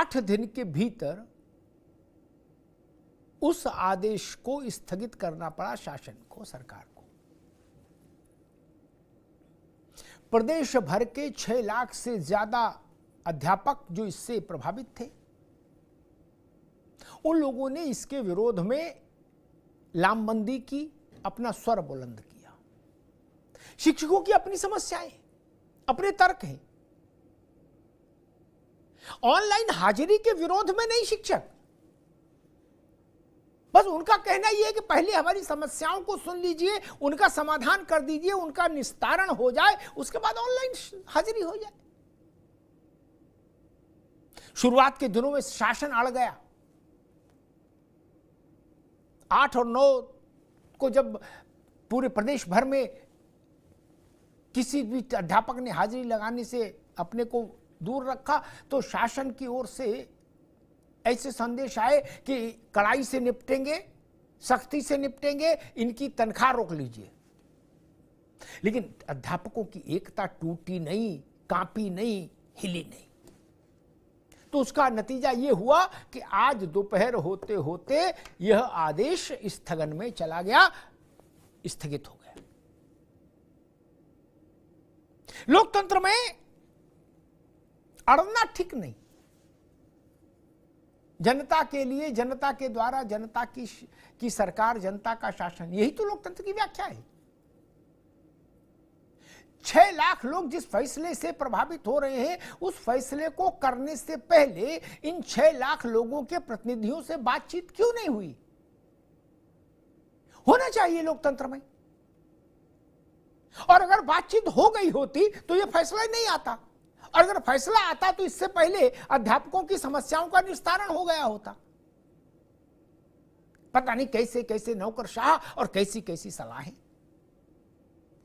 8 दिन के भीतर उस आदेश को स्थगित करना पड़ा शासन को, सरकार को। प्रदेश भर के 6 लाख से ज्यादा अध्यापक जो इससे प्रभावित थे, उन लोगों ने इसके विरोध में लामबंदी की, अपना स्वर बुलंद किया। शिक्षकों की अपनी समस्याएं, अपने तर्क हैं। ऑनलाइन हाजिरी के विरोध में नहीं शिक्षक, बस उनका कहना यह है कि पहले हमारी समस्याओं को सुन लीजिए, उनका समाधान कर दीजिए, उनका निस्तारण हो जाए, उसके बाद ऑनलाइन हाजिरी हो जाए। शुरुआत के दिनों में शासन अड़ गया। 8 और 9 को जब पूरे प्रदेश भर में किसी भी अध्यापक ने हाजिरी लगाने से अपने को दूर रखा, तो शासन की ओर से ऐसे संदेश आए कि कड़ाई से निपटेंगे, सख्ती से निपटेंगे, इनकी तनख्वाह रोक लीजिए। लेकिन अध्यापकों की एकता टूटी नहीं, कांपी नहीं, हिली नहीं। तो उसका नतीजा यह हुआ कि आज दोपहर होते होते यह आदेश स्थगन में चला गया, स्थगित हो गया। लोकतंत्र में अड़ना ठीक नहीं। जनता के लिए, जनता के द्वारा, जनता की सरकार, जनता का शासन, यही तो लोकतंत्र की व्याख्या है। 6 लाख लोग जिस फैसले से प्रभावित हो रहे हैं, उस फैसले को करने से पहले इन 6 लाख लोगों के प्रतिनिधियों से बातचीत क्यों नहीं हुई? होना चाहिए लोकतंत्र में। और अगर बातचीत हो गई होती तो यह फैसला नहीं आता, और अगर फैसला आता तो इससे पहले अध्यापकों की समस्याओं का निस्तारण हो गया होता। पता नहीं कैसे कैसे नौकरशाह और कैसी कैसी सलाहें,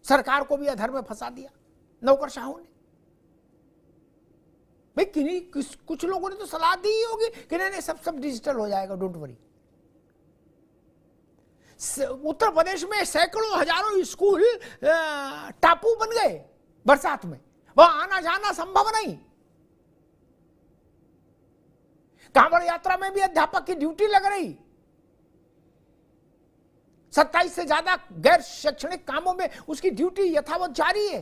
सरकार को भी अधर में फंसा दिया नौकरशाहों ने। भाई कुछ लोगों ने तो सलाह दी ही होगी कि नहीं सब डिजिटल हो जाएगा, डोंट वरी। उत्तर प्रदेश में सैकड़ों हजारों स्कूल टापू बन गए बरसात में, वहां आना जाना संभव नहीं। कांवड़ यात्रा में भी अध्यापक की ड्यूटी लग रही। 27 से ज्यादा गैर शैक्षणिक कामों में उसकी ड्यूटी यथावत जारी है।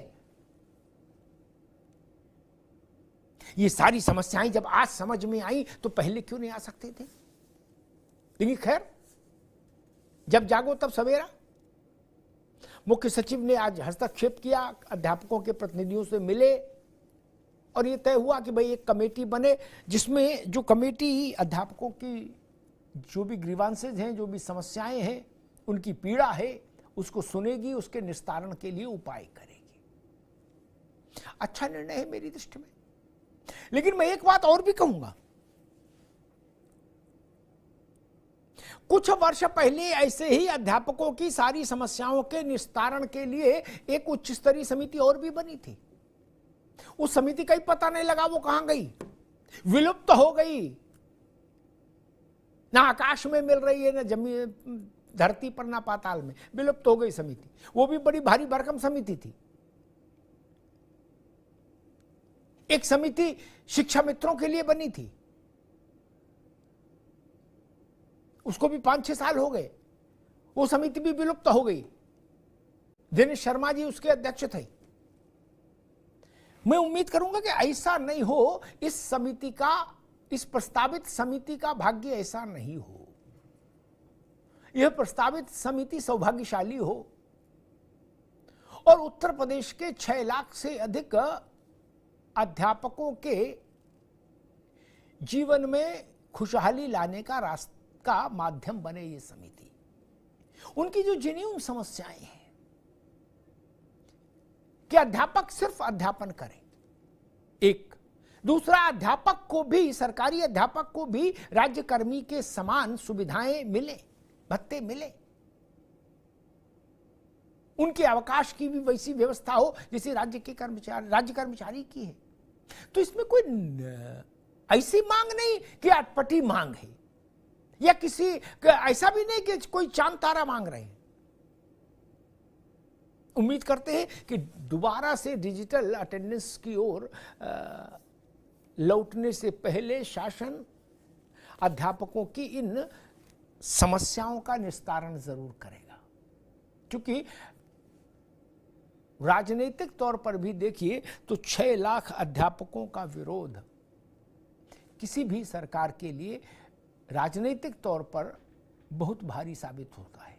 ये सारी समस्याएं जब आज समझ में आई तो पहले क्यों नहीं आ सकते थे? लेकिन खैर, जब जागो तब सवेरा। मुख्य सचिव ने आज हस्तक्षेप किया, अध्यापकों के प्रतिनिधियों से मिले और ये तय हुआ कि भाई एक कमेटी बने, जिसमें जो कमेटी अध्यापकों की जो भी ग्रीवांसेज हैं, जो भी समस्याएं हैं, उनकी पीड़ा है, उसको सुनेगी, उसके निस्तारण के लिए उपाय करेगी। अच्छा निर्णय है मेरी दृष्टि में। लेकिन मैं एक बात और भी कहूंगा, कुछ वर्ष पहले ऐसे ही अध्यापकों की सारी समस्याओं के निस्तारण के लिए एक उच्च स्तरीय समिति और भी बनी थी। उस समिति का ही पता नहीं लगा वो कहां गई, विलुप्त हो गई। ना आकाश में मिल रही है, ना जमीन धरती पर, ना पाताल में, विलुप्त हो गई समिति। वो भी बड़ी भारी भरकम समिति थी। एक समिति शिक्षा मित्रों के लिए बनी थी, उसको भी 5-6 साल हो गए, वो समिति भी विलुप्त हो गई। दिनेश शर्मा जी उसके अध्यक्ष थे। मैं उम्मीद करूंगा कि ऐसा नहीं हो, इस समिति का, इस प्रस्तावित समिति का भाग्य ऐसा नहीं हो। यह प्रस्तावित समिति सौभाग्यशाली हो और उत्तर प्रदेश के 6 लाख से अधिक अध्यापकों के जीवन में खुशहाली लाने का का माध्यम बने ये समिति। उनकी जो जेन्युइन समस्याएं हैं कि अध्यापक सिर्फ अध्यापन करें, एक दूसरा, अध्यापक को भी, सरकारी अध्यापक को भी राज्यकर्मी के समान सुविधाएं मिले, भत्ते मिले, उनके अवकाश की भी वैसी व्यवस्था हो जैसे राज्य कर्मचारी की है। तो इसमें कोई ऐसी मांग नहीं कि अटपटी मांग है, या किसी ऐसा भी नहीं कि कोई चांद तारा मांग रहे हैं। उम्मीद करते हैं कि दोबारा से डिजिटल अटेंडेंस की ओर लौटने से पहले शासन अध्यापकों की इन समस्याओं का निस्तारण जरूर करेगा। क्योंकि राजनीतिक तौर पर भी देखिए तो 6 लाख अध्यापकों का विरोध किसी भी सरकार के लिए राजनीतिक तौर पर बहुत भारी साबित होता है।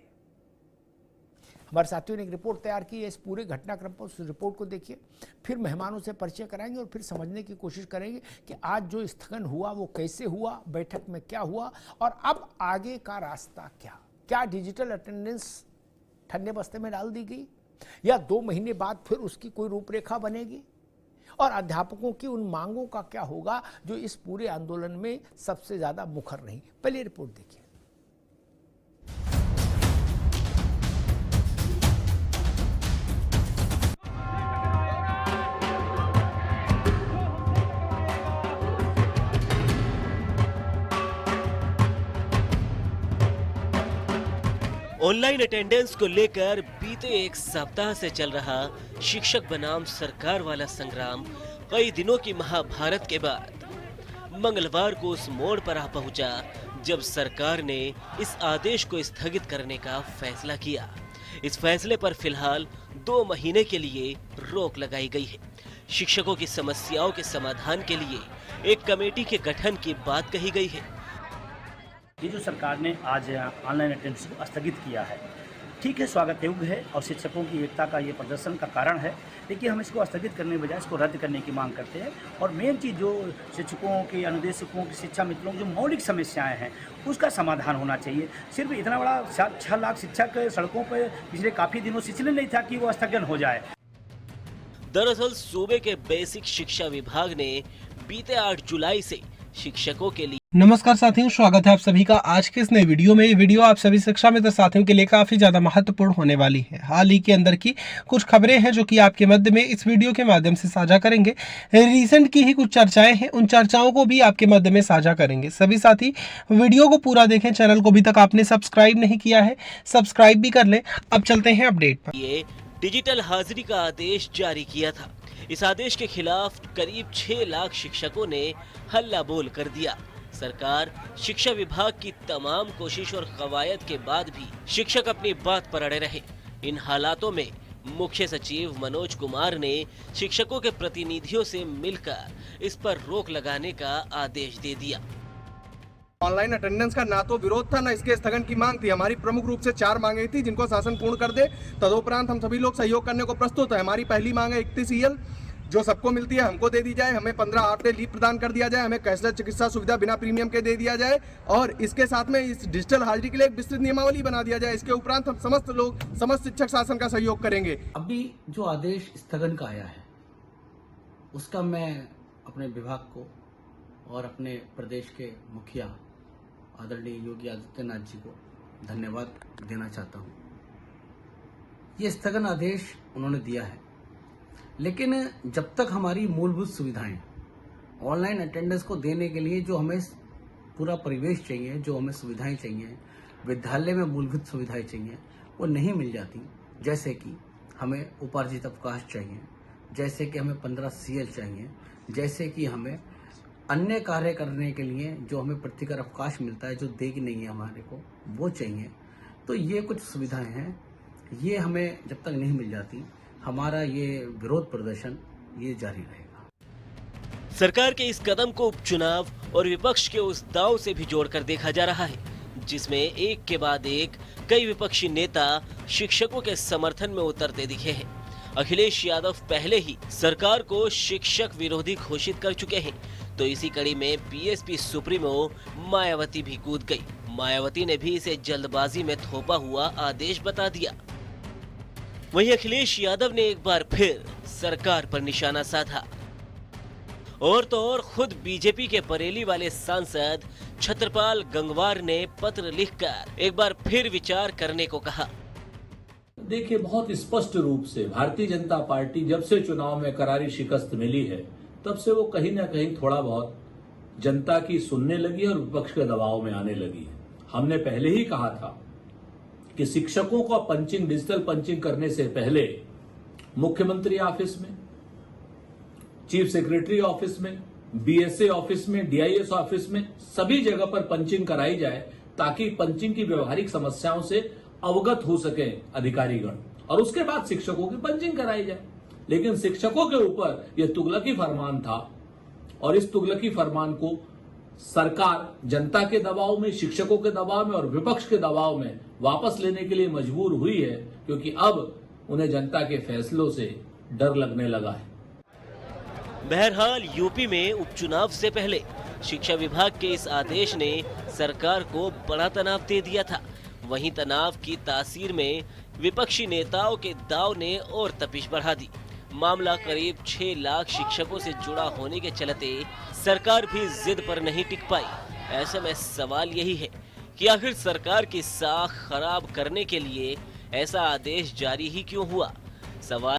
हमारे साथियों ने एक रिपोर्ट तैयार की है, इस पूरे घटनाक्रम पर उस रिपोर्ट को देखिए, फिर मेहमानों से परिचय कराएंगे और फिर समझने की कोशिश करेंगे कि आज जो स्थगन हुआ वो कैसे हुआ, बैठक में क्या हुआ और अब आगे का रास्ता क्या डिजिटल अटेंडेंस ठन्डे बस्ते में डाल दी गई या 2 महीने बाद फिर उसकी कोई रूपरेखा बनेगी और अध्यापकों की उन मांगों का क्या होगा जो इस पूरे आंदोलन में सबसे ज्यादा मुखर रही। पहले रिपोर्ट देखिए। ऑनलाइन अटेंडेंस को लेकर बीते 1 सप्ताह से चल रहा शिक्षक बनाम सरकार वाला संग्राम कई दिनों की महाभारत के बाद मंगलवार को उस मोड़ पर आ पहुंचा जब सरकार ने इस आदेश को स्थगित करने का फैसला किया। इस फैसले पर फिलहाल 2 महीने के लिए रोक लगाई गई है। शिक्षकों की समस्याओं के समाधान के लिए एक कमेटी के गठन की बात कही गई है। ये जो सरकार ने आज ऑनलाइन अटेंडेंस को स्थगित किया है, ठीक है, स्वागत योग्य है और शिक्षकों की एकता का ये प्रदर्शन का कारण है। लेकिन हम इसको स्थगित करने के बजाय इसको रद्द करने की मांग करते हैं और मेन चीज़ जो शिक्षकों की, अनुदेशकों की, शिक्षा मित्रों की जो मौलिक समस्याएं हैं उसका समाधान होना चाहिए। सिर्फ इतना बड़ा 6 लाख शिक्षक सड़कों पर पिछले काफ़ी दिनों से इसलिए नहीं था कि वो स्थगन हो जाए। दरअसल सूबे के बेसिक शिक्षा विभाग ने बीते 8 जुलाई से शिक्षकों के लिए। नमस्कार साथियों, स्वागत है आप सभी का आज के इस नए वीडियो में। ये वीडियो आप सभी शिक्षा मित्र साथियों के लिए काफी ज्यादा महत्वपूर्ण होने वाली है। हाल ही के अंदर की कुछ खबरें हैं जो कि आपके मध्य में इस वीडियो के माध्यम से साझा करेंगे। रिसेंट की ही कुछ चर्चाएं हैं, उन चर्चाओं को भी आपके मध्य में साझा करेंगे। सभी साथी वीडियो को पूरा देखें। चैनल को अभी तक आपने सब्सक्राइब नहीं किया है, सब्सक्राइब भी कर लें। अब चलते हैं अपडेट पर। ये डिजिटल हाजिरी का आदेश जारी किया था। इस आदेश के खिलाफ करीब 6 लाख शिक्षकों ने हल्ला बोल कर दिया। सरकार, शिक्षा विभाग की तमाम कोशिश और कवायद के बाद भी शिक्षक अपनी बात पर अड़े रहे। इन हालातों में मुख्य सचिव मनोज कुमार ने शिक्षकों के प्रतिनिधियों से मिलकर इस पर रोक लगाने का आदेश दे दिया। ऑनलाइन अटेंडेंस का ना तो विरोध था, ना इसके स्थगन की मांग थी। हमारी प्रमुख रूप से 4 मांगे थी जिनको शासन पूर्ण कर दे। तदोपरांत हम सभी लोग सहयोग करने को प्रस्तुत है। हमारी पहली मांग है 31 EL जो सबको मिलती है हमको दे दी जाए। हमें 15 हाफ डे लीव प्रदान कर दिया जाए। हमें कैशलेस चिकित्सा सुविधा बिना प्रीमियम के दे दिया जाए और इसके साथ में इस डिजिटल हाजिरी के लिए एक विस्तृत नियमावली बना दिया जाए। इसके उपरांत हम समस्त शिक्षक शासन का सहयोग करेंगे। अभी जो आदेश स्थगन का आया है उसका मैं अपने विभाग को और अपने प्रदेश के मुखिया आदरणीय योगी आदित्यनाथ जी को धन्यवाद देना चाहता हूं। ये स्थगन आदेश उन्होंने दिया है, लेकिन जब तक हमारी मूलभूत सुविधाएं ऑनलाइन अटेंडेंस को देने के लिए जो हमें पूरा परिवेश चाहिए, जो हमें सुविधाएं चाहिए, विद्यालय में मूलभूत सुविधाएं चाहिए, वो नहीं मिल जाती। जैसे कि हमें उपार्जित अवकाश चाहिए, जैसे कि हमें 15 CL चाहिए, जैसे कि हमें अन्य कार्य करने के लिए जो हमें प्रतिकर अवकाश मिलता है, जो देगी नहीं है हमारे को, वो चाहिए। तो ये कुछ सुविधाएं हैं, ये हमें जब तक नहीं मिल जाती हमारा ये विरोध प्रदर्शन ये जारी रहेगा। सरकार के इस कदम को उपचुनाव और विपक्ष के उस दांव से भी जोड़कर देखा जा रहा है, जिसमें एक के बाद एक कई विपक्षी नेता शिक्षकों के समर्थन में उतरते दिखे हैं। अखिलेश यादव पहले ही सरकार को शिक्षक विरोधी घोषित कर चुके हैं, तो इसी कड़ी में बीएसपी सुप्रीमो मायावती भी कूद गई। मायावती ने भी इसे जल्दबाजी में थोपा हुआ आदेश बता दिया। वहीं अखिलेश यादव ने एक बार फिर सरकार पर निशाना साधा और तो और खुद बीजेपी के बरेली वाले सांसद छत्रपाल गंगवार ने पत्र लिखकर एक बार फिर विचार करने को कहा। देखिए, बहुत स्पष्ट रूप से भारतीय जनता पार्टी जब से चुनाव में करारी शिकस्त मिली है तब से वो कहीं ना कहीं थोड़ा बहुत जनता की सुनने लगी और विपक्ष के दबाव में आने लगी है। हमने पहले ही कहा था कि शिक्षकों का पंचिंग, डिजिटल पंचिंग करने से पहले मुख्यमंत्री ऑफिस में, चीफ सेक्रेटरी ऑफिस में, बीएसए ऑफिस में, डीआईएस ऑफिस में, सभी जगह पर पंचिंग कराई जाए ताकि पंचिंग की व्यवहारिक समस्याओं से अवगत हो सके अधिकारीगण, और उसके बाद शिक्षकों की पंचिंग कराई जाए। लेकिन शिक्षकों के ऊपर यह तुगलकी फरमान था और इस तुगलकी फरमान को सरकार जनता के दबाव में, शिक्षकों के दबाव में और विपक्ष के दबाव में वापस लेने के लिए मजबूर हुई है, क्योंकि अब उन्हें जनता के फैसलों से डर लगने लगा है। बहरहाल यूपी में उपचुनाव से पहले शिक्षा विभाग के इस आदेश ने सरकार को बड़ा तनाव दे दिया था। वहीं तनाव की तासीर में विपक्षी नेताओं के दाव ने और तपिश बढ़ा दी। मामला करीब 6 लाख शिक्षकों से जुड़ा होने के चलते सरकार भी जिद पर नहीं टिक पाई। ऐसे में सवाल यही है कि आखिर सरकार की साख खराब करने के लिए ऐसा आदेश जारी ही क्यों हुआ। सवाल